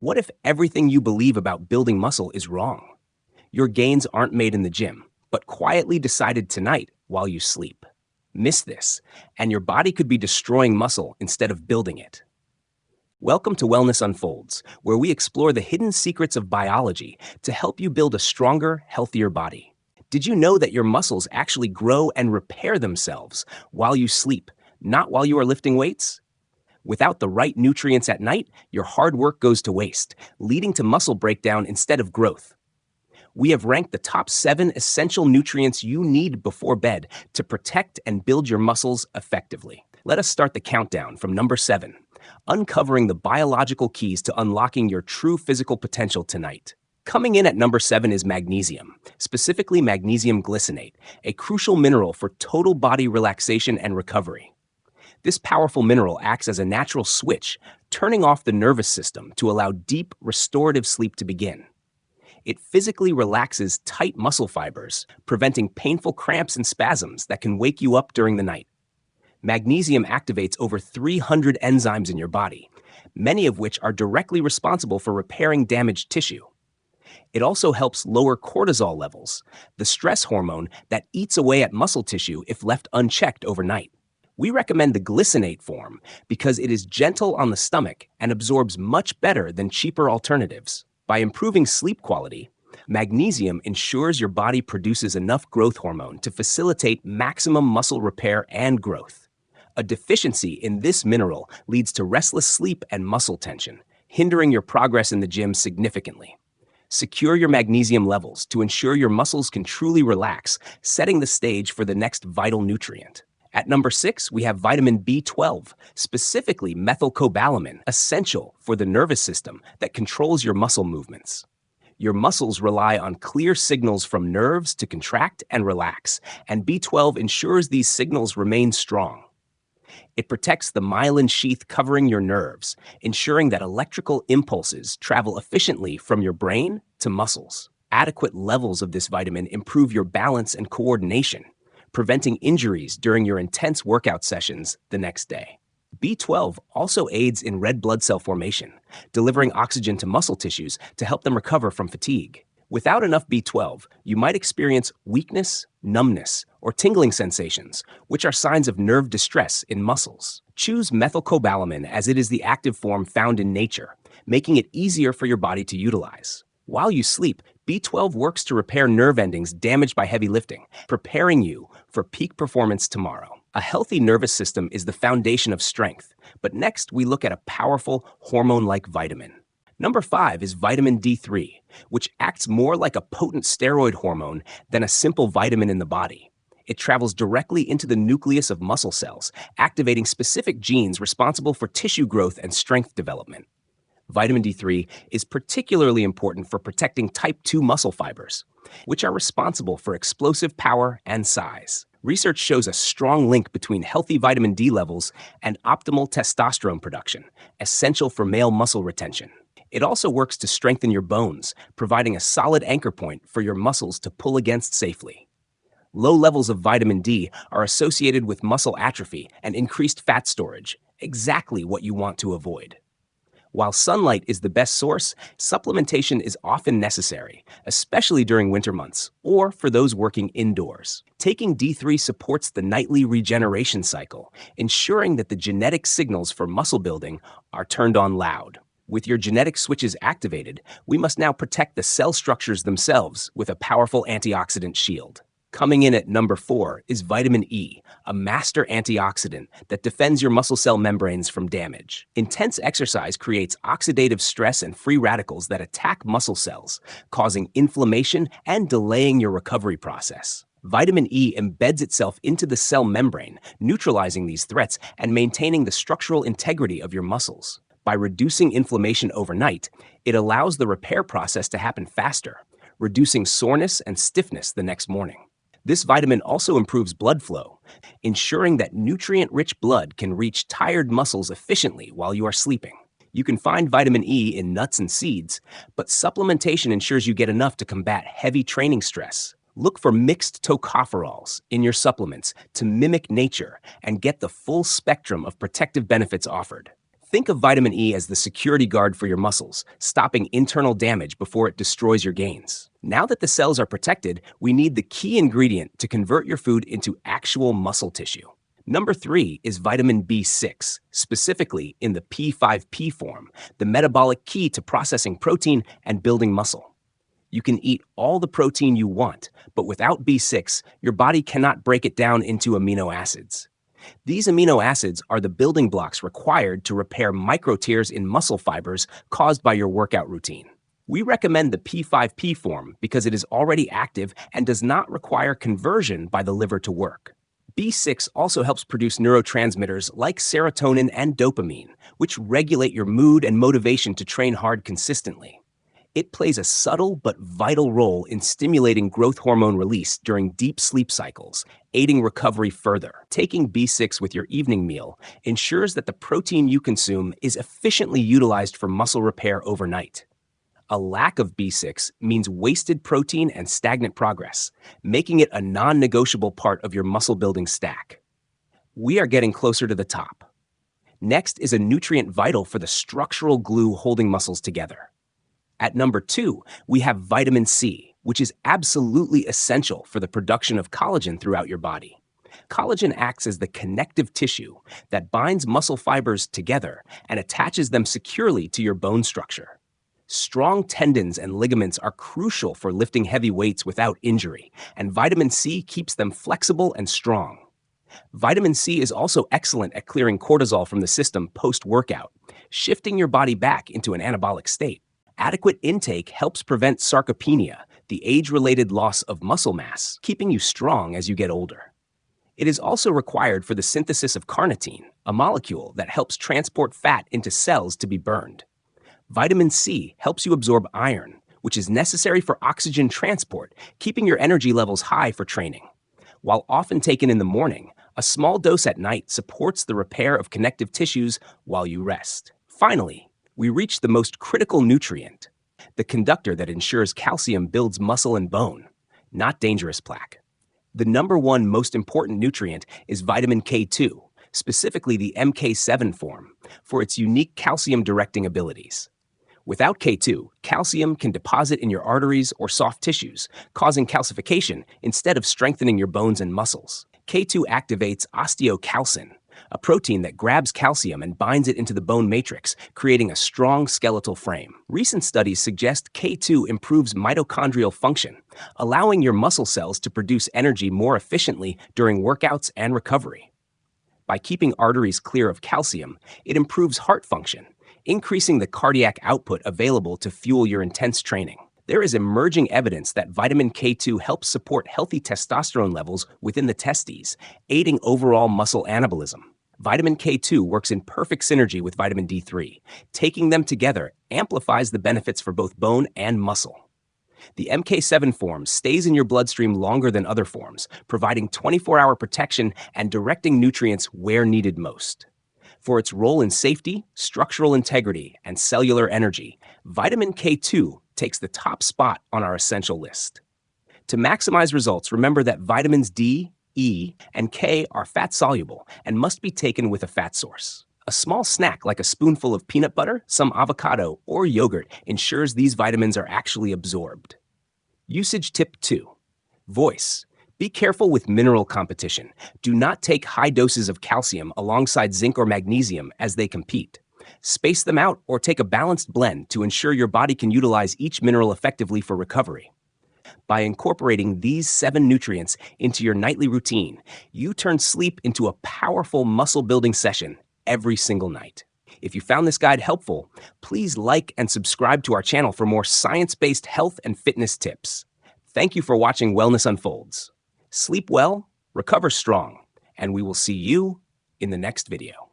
What if everything you believe about building muscle is wrong? Your gains aren't made in the gym, but quietly decided tonight while you sleep. Miss this, and your body could be destroying muscle instead of building it. Welcome to Wellness Unfolds, where we explore the hidden secrets of biology to help you build a stronger, healthier body. Did you know that your muscles actually grow and repair themselves while you sleep, not while you are lifting weights? Without the right nutrients at night, your hard work goes to waste, leading to muscle breakdown instead of growth. We have ranked the top 7 essential nutrients you need before bed to protect and build your muscles effectively. Let us start the countdown from number 7, uncovering the biological keys to unlocking your true physical potential tonight. Coming in at number 7 is magnesium, specifically magnesium glycinate, a crucial mineral for total body relaxation and recovery. This powerful mineral acts as a natural switch, turning off the nervous system to allow deep, restorative sleep to begin. It physically relaxes tight muscle fibers, preventing painful cramps and spasms that can wake you up during the night. Magnesium activates over 300 enzymes in your body, many of which are directly responsible for repairing damaged tissue. It also helps lower cortisol levels, the stress hormone that eats away at muscle tissue if left unchecked overnight. We recommend the glycinate form because it is gentle on the stomach and absorbs much better than cheaper alternatives. By improving sleep quality, magnesium ensures your body produces enough growth hormone to facilitate maximum muscle repair and growth. A deficiency in this mineral leads to restless sleep and muscle tension, hindering your progress in the gym significantly. Secure your magnesium levels to ensure your muscles can truly relax, setting the stage for the next vital nutrient. At number 6, we have vitamin B12, specifically methylcobalamin, essential for the nervous system that controls your muscle movements. Your muscles rely on clear signals from nerves to contract and relax, and B12 ensures these signals remain strong. It protects the myelin sheath covering your nerves, ensuring that electrical impulses travel efficiently from your brain to muscles. Adequate levels of this vitamin improve your balance and coordination, preventing injuries during your intense workout sessions the next day. B12 also aids in red blood cell formation, delivering oxygen to muscle tissues to help them recover from fatigue. Without enough B12, you might experience weakness, numbness, or tingling sensations, which are signs of nerve distress in muscles. Choose methylcobalamin as it is the active form found in nature, making it easier for your body to utilize. While you sleep, B12 works to repair nerve endings damaged by heavy lifting, preparing you for peak performance tomorrow. A healthy nervous system is the foundation of strength, but next we look at a powerful hormone-like vitamin. Number 5 is vitamin D3, which acts more like a potent steroid hormone than a simple vitamin in the body. It travels directly into the nucleus of muscle cells, activating specific genes responsible for tissue growth and strength development. Vitamin D3 is particularly important for protecting type 2 muscle fibers, which are responsible for explosive power and size. Research shows a strong link between healthy vitamin D levels and optimal testosterone production, essential for male muscle retention. It also works to strengthen your bones, providing a solid anchor point for your muscles to pull against safely. Low levels of vitamin D are associated with muscle atrophy and increased fat storage, exactly what you want to avoid. While sunlight is the best source, supplementation is often necessary, especially during winter months or for those working indoors. Taking D3 supports the nightly regeneration cycle, ensuring that the genetic signals for muscle building are turned on loud. With your genetic switches activated, we must now protect the cell structures themselves with a powerful antioxidant shield. Coming in at number 4 is vitamin E, a master antioxidant that defends your muscle cell membranes from damage. Intense exercise creates oxidative stress and free radicals that attack muscle cells, causing inflammation and delaying your recovery process. Vitamin E embeds itself into the cell membrane, neutralizing these threats and maintaining the structural integrity of your muscles. By reducing inflammation overnight, it allows the repair process to happen faster, reducing soreness and stiffness the next morning. This vitamin also improves blood flow, ensuring that nutrient-rich blood can reach tired muscles efficiently while you are sleeping. You can find vitamin E in nuts and seeds, but supplementation ensures you get enough to combat heavy training stress. Look for mixed tocopherols in your supplements to mimic nature and get the full spectrum of protective benefits offered. Think of vitamin E as the security guard for your muscles, stopping internal damage before it destroys your gains. Now that the cells are protected, we need the key ingredient to convert your food into actual muscle tissue. Number 3 is vitamin B6, specifically in the P5P form, the metabolic key to processing protein and building muscle. You can eat all the protein you want, but without B6, your body cannot break it down into amino acids. These amino acids are the building blocks required to repair microtears in muscle fibers caused by your workout routine. We recommend the P5P form because it is already active and does not require conversion by the liver to work. B6 also helps produce neurotransmitters like serotonin and dopamine, which regulate your mood and motivation to train hard consistently. It plays a subtle but vital role in stimulating growth hormone release during deep sleep cycles, aiding recovery further. Taking B6 with your evening meal ensures that the protein you consume is efficiently utilized for muscle repair overnight. A lack of B6 means wasted protein and stagnant progress, making it a non-negotiable part of your muscle-building stack. We are getting closer to the top. Next is a nutrient vital for the structural glue holding muscles together. At number 2, we have vitamin C, which is absolutely essential for the production of collagen throughout your body. Collagen acts as the connective tissue that binds muscle fibers together and attaches them securely to your bone structure. Strong tendons and ligaments are crucial for lifting heavy weights without injury, and vitamin C keeps them flexible and strong. Vitamin C is also excellent at clearing cortisol from the system post-workout, shifting your body back into an anabolic state. Adequate intake helps prevent sarcopenia, the age-related loss of muscle mass, keeping you strong as you get older. It is also required for the synthesis of carnitine, a molecule that helps transport fat into cells to be burned. Vitamin C helps you absorb iron, which is necessary for oxygen transport, keeping your energy levels high for training. While often taken in the morning, a small dose at night supports the repair of connective tissues while you rest. Finally, we reach the most critical nutrient, the conductor that ensures calcium builds muscle and bone, not dangerous plaque. The number 1 most important nutrient is vitamin K2, specifically the MK7 form, for its unique calcium-directing abilities. Without K2, calcium can deposit in your arteries or soft tissues, causing calcification instead of strengthening your bones and muscles. K2 activates osteocalcin, a protein that grabs calcium and binds it into the bone matrix, creating a strong skeletal frame. Recent studies suggest K2 improves mitochondrial function, allowing your muscle cells to produce energy more efficiently during workouts and recovery. By keeping arteries clear of calcium, it improves heart function, increasing the cardiac output available to fuel your intense training. There is emerging evidence that vitamin K2 helps support healthy testosterone levels within the testes, aiding overall muscle anabolism. Vitamin K2 works in perfect synergy with vitamin D3. Taking them together amplifies the benefits for both bone and muscle. The MK7 form stays in your bloodstream longer than other forms, providing 24-hour protection and directing nutrients where needed most. For its role in safety, structural integrity, and cellular energy, vitamin K2 takes the top spot on our essential list. To maximize results, remember that vitamins D, E, and K are fat-soluble and must be taken with a fat source. A small snack like a spoonful of peanut butter, some avocado, or yogurt ensures these vitamins are actually absorbed. Usage tip 2. Voice. Be careful with mineral competition. Do not take high doses of calcium alongside zinc or magnesium as they compete. Space them out or take a balanced blend to ensure your body can utilize each mineral effectively for recovery. By incorporating these 7 nutrients into your nightly routine, you turn sleep into a powerful muscle-building session every single night. If you found this guide helpful, please like and subscribe to our channel for more science-based health and fitness tips. Thank you for watching Wellness Unfolds. Sleep well, recover strong, and we will see you in the next video.